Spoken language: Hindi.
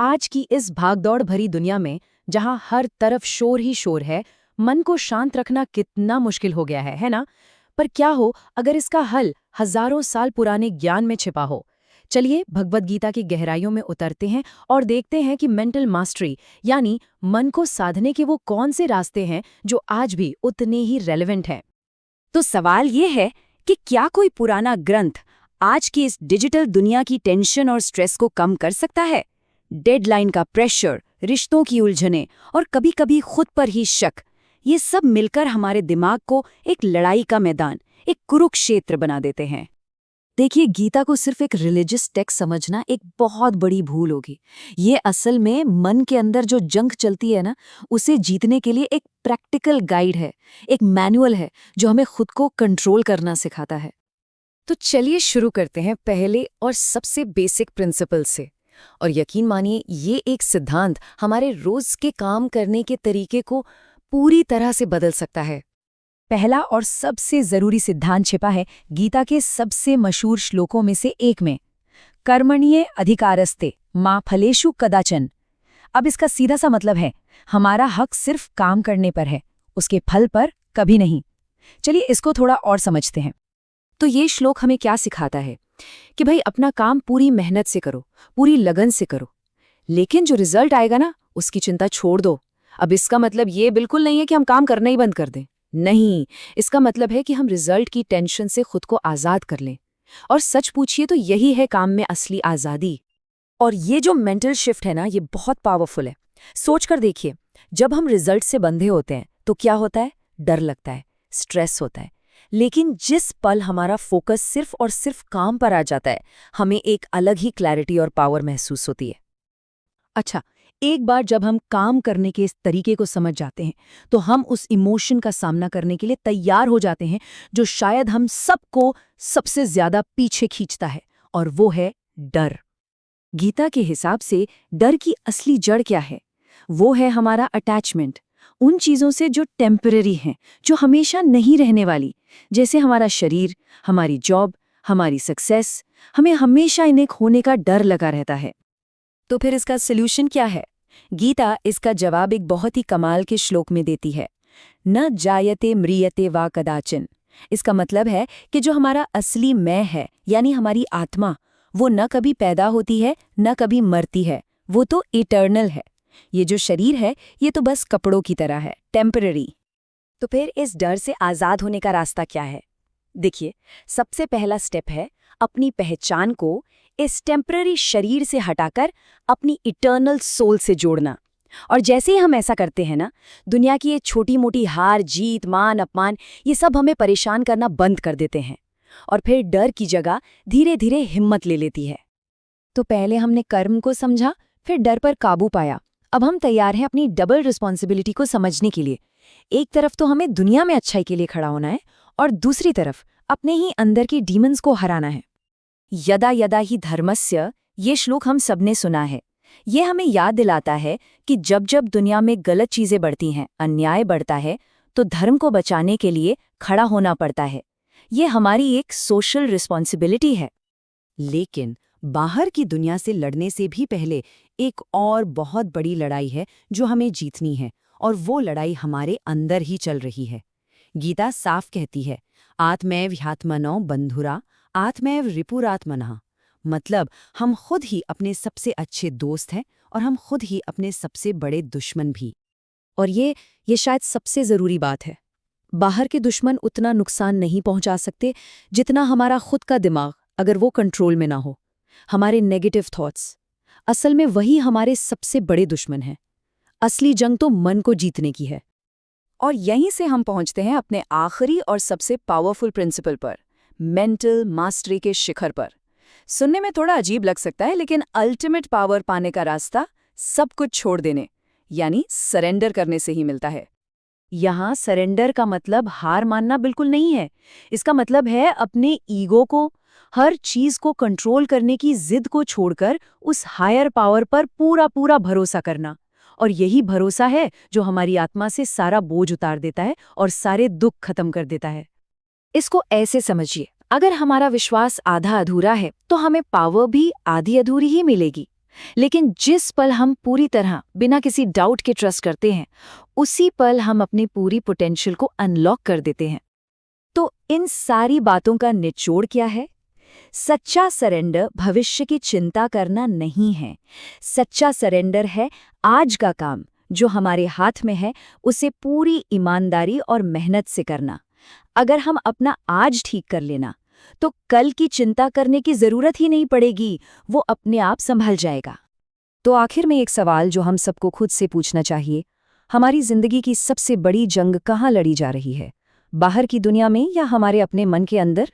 आज की इस भागदौड़ भरी दुनिया में जहां हर तरफ शोर ही शोर है, मन को शांत रखना कितना मुश्किल हो गया है ना? पर क्या हो अगर इसका हल हजारों साल पुराने ज्ञान में छिपा हो? चलिए भगवद गीता की गहराइयों में उतरते हैं और देखते हैं कि मेंटल मास्टरी यानी मन को साधने के वो कौन से रास्ते हैं जो आज भी उतने ही रेलेवेंट हैं। तो सवाल ये है कि क्या कोई पुराना ग्रंथ आज की इस डिजिटल दुनिया की टेंशन और स्ट्रेस को कम कर सकता है? डेडलाइन का प्रेशर, रिश्तों की उलझनें और कभी-कभी खुद पर ही शक, ये सब मिलकर हमारे दिमाग को एक लड़ाई का मैदान, एक कुरुक्षेत्र बना देते हैं। देखिए, गीता को सिर्फ एक रिलीजियस टेक्स्ट समझना एक बहुत बड़ी भूल होगी। ये असल में मन के अंदर जो जंग चलती है ना, उसे जीतने के लिए एक प्रैक्टिकल गाइड है, एक मैनुअल है जो हमें खुद को कंट्रोल करना सिखाता है। तो चलिए शुरू करते हैं पहले और सबसे बेसिक प्रिंसिपल से। और यकीन मानिए, ये एक सिद्धांत हमारे रोज के काम करने के तरीके को पूरी तरह से बदल सकता है। पहला और सबसे जरूरी सिद्धांत छिपा है गीता के सबसे मशहूर श्लोकों में से एक में, कर्मण्ये अधिकारस्ते मा फलेषु कदाचन। अब इसका सीधा सा मतलब है, हमारा हक सिर्फ काम करने पर है, उसके फल पर कभी नहीं। चलिए इसको थोड़ा और समझते हैं। तो ये श्लोक हमें क्या सिखाता है कि भाई अपना काम पूरी मेहनत से करो, पूरी लगन से करो, लेकिन जो रिजल्ट आएगा ना, उसकी चिंता छोड़ दो। अब इसका मतलब ये बिल्कुल नहीं है कि हम काम करना ही बंद कर दें, नहीं। इसका मतलब है कि हम रिजल्ट की टेंशन से खुद को आज़ाद कर लें। और सच पूछिए तो यही है काम में असली आज़ादी। और ये जो मेंटल शिफ्ट है ना, ये बहुत पावरफुल है। सोच कर देखिए, जब हम रिजल्ट से बंधे होते हैं तो क्या होता है? डर लगता है, स्ट्रेस होता है। लेकिन जिस पल हमारा फोकस सिर्फ और सिर्फ काम पर आ जाता है, हमें एक अलग ही क्लैरिटी और पावर महसूस होती है। अच्छा, एक बार जब हम काम करने के इस तरीके को समझ जाते हैं, तो हम उस इमोशन का सामना करने के लिए तैयार हो जाते हैं जो शायद हम सबको सबसे ज्यादा पीछे खींचता है, और वो है डर। गीता के हिसाब से डर की असली जड़ क्या है? वो है हमारा अटैचमेंट उन चीजों से जो टेम्पररी हैं, जो हमेशा नहीं रहने वाली, जैसे हमारा शरीर, हमारी जॉब, हमारी सक्सेस। हमें हमेशा इन्हें खोने का डर लगा रहता है। तो फिर इसका सॉल्यूशन क्या है? गीता इसका जवाब एक बहुत ही कमाल के श्लोक में देती है। न जायते म्रियते वा कदाचन। इसका मतलब है कि जो हमारा असली मैं है, यानी हमारी आत्मा, वो न कभी पैदा होती है, न कभी मरती है। वो तो इटर्नल है। ये जो शरीर है, ये तो बस कपड़ों की तरह है, टेम्पररी। तो फिर इस डर से आज़ाद होने का रास्ता क्या है? देखिए, सबसे पहला स्टेप है अपनी पहचान को इस टेम्पररी शरीर से हटाकर अपनी इटर्नल सोल से जोड़ना। और जैसे ही हम ऐसा करते हैं ना, दुनिया की ये छोटी मोटी हार जीत, मान अपमान, ये सब हमें परेशान करना बंद कर देते हैं, और फिर डर की जगह धीरे धीरे हिम्मत ले लेती है। तो पहले हमने कर्म को समझा, फिर डर पर काबू पाया। अब हम तैयार हैं अपनी डबल रिस्पॉन्सिबिलिटी को समझने के लिए। एक तरफ तो हमें दुनिया में अच्छाई के लिए खड़ा होना है, और दूसरी तरफ अपने ही अंदर के डीमंस को हराना है। यदा यदा ही धर्मस्य, ये श्लोक हम सबने सुना है। ये हमें याद दिलाता है कि जब जब दुनिया में गलत चीजें बढ़ती हैं, अन्याय बढ़ता है, तो धर्म को बचाने के लिए खड़ा होना पड़ता है। ये हमारी एक सोशल रिस्पॉन्सिबिलिटी है। लेकिन बाहर की दुनिया से लड़ने से भी पहले एक और बहुत बड़ी लड़ाई है जो हमें जीतनी है, और वो लड़ाई हमारे अंदर ही चल रही है। गीता साफ कहती है, आत्मैव ह्यात्मनो बंधुरा आत्मैव रिपुरात्मनः। मतलब हम खुद ही अपने सबसे अच्छे दोस्त हैं, और हम खुद ही अपने सबसे बड़े दुश्मन भी। और ये शायद सबसे ज़रूरी बात है। बाहर के दुश्मन उतना नुकसान नहीं पहुंचा सकते जितना हमारा खुद का दिमाग, अगर वो कंट्रोल में ना हो। हमारे नेगेटिव थॉट्स, असल में वही हमारे सबसे बड़े दुश्मन हैं। असली जंग तो मन को जीतने की है। और यहीं से हम पहुंचते हैं अपने आखिरी और सबसे पावरफुल प्रिंसिपल पर, मेंटल मास्टरी के शिखर पर। सुनने में थोड़ा अजीब लग सकता है, लेकिन अल्टीमेट पावर पाने का रास्ता सब कुछ छोड़ देने, यानी सरेंडर करने से ही मिलता है। यहाँ सरेंडर का मतलब हार मानना बिल्कुल नहीं है। इसका मतलब है अपने ईगो को, हर चीज को कंट्रोल करने की जिद को छोड़कर उस हायर पावर पर पूरा पूरा भरोसा करना। और यही भरोसा है जो हमारी आत्मा से सारा बोझ उतार देता है और सारे दुख खत्म कर देता है। इसको ऐसे समझिए, अगर हमारा विश्वास आधा अधूरा है, तो हमें पावर भी आधी अधूरी ही मिलेगी। लेकिन जिस पल हम पूरी तरह बिना किसी डाउट के ट्रस्ट करते हैं, उसी पल हम अपनी पूरी पोटेंशियल को अनलॉक कर देते हैं। तो इन सारी बातों का निचोड़ क्या है? सच्चा सरेंडर भविष्य की चिंता करना नहीं है। सच्चा सरेंडर है आज का काम जो हमारे हाथ में है, उसे पूरी ईमानदारी और मेहनत से करना। अगर हम अपना आज ठीक कर लेना, तो कल की चिंता करने की जरूरत ही नहीं पड़ेगी, वो अपने आप संभल जाएगा। तो आखिर में एक सवाल जो हम सबको खुद से पूछना चाहिए, हमारी जिंदगी की सबसे बड़ी जंग कहाँ लड़ी जा रही है? बाहर की दुनिया में या हमारे अपने मन के अंदर?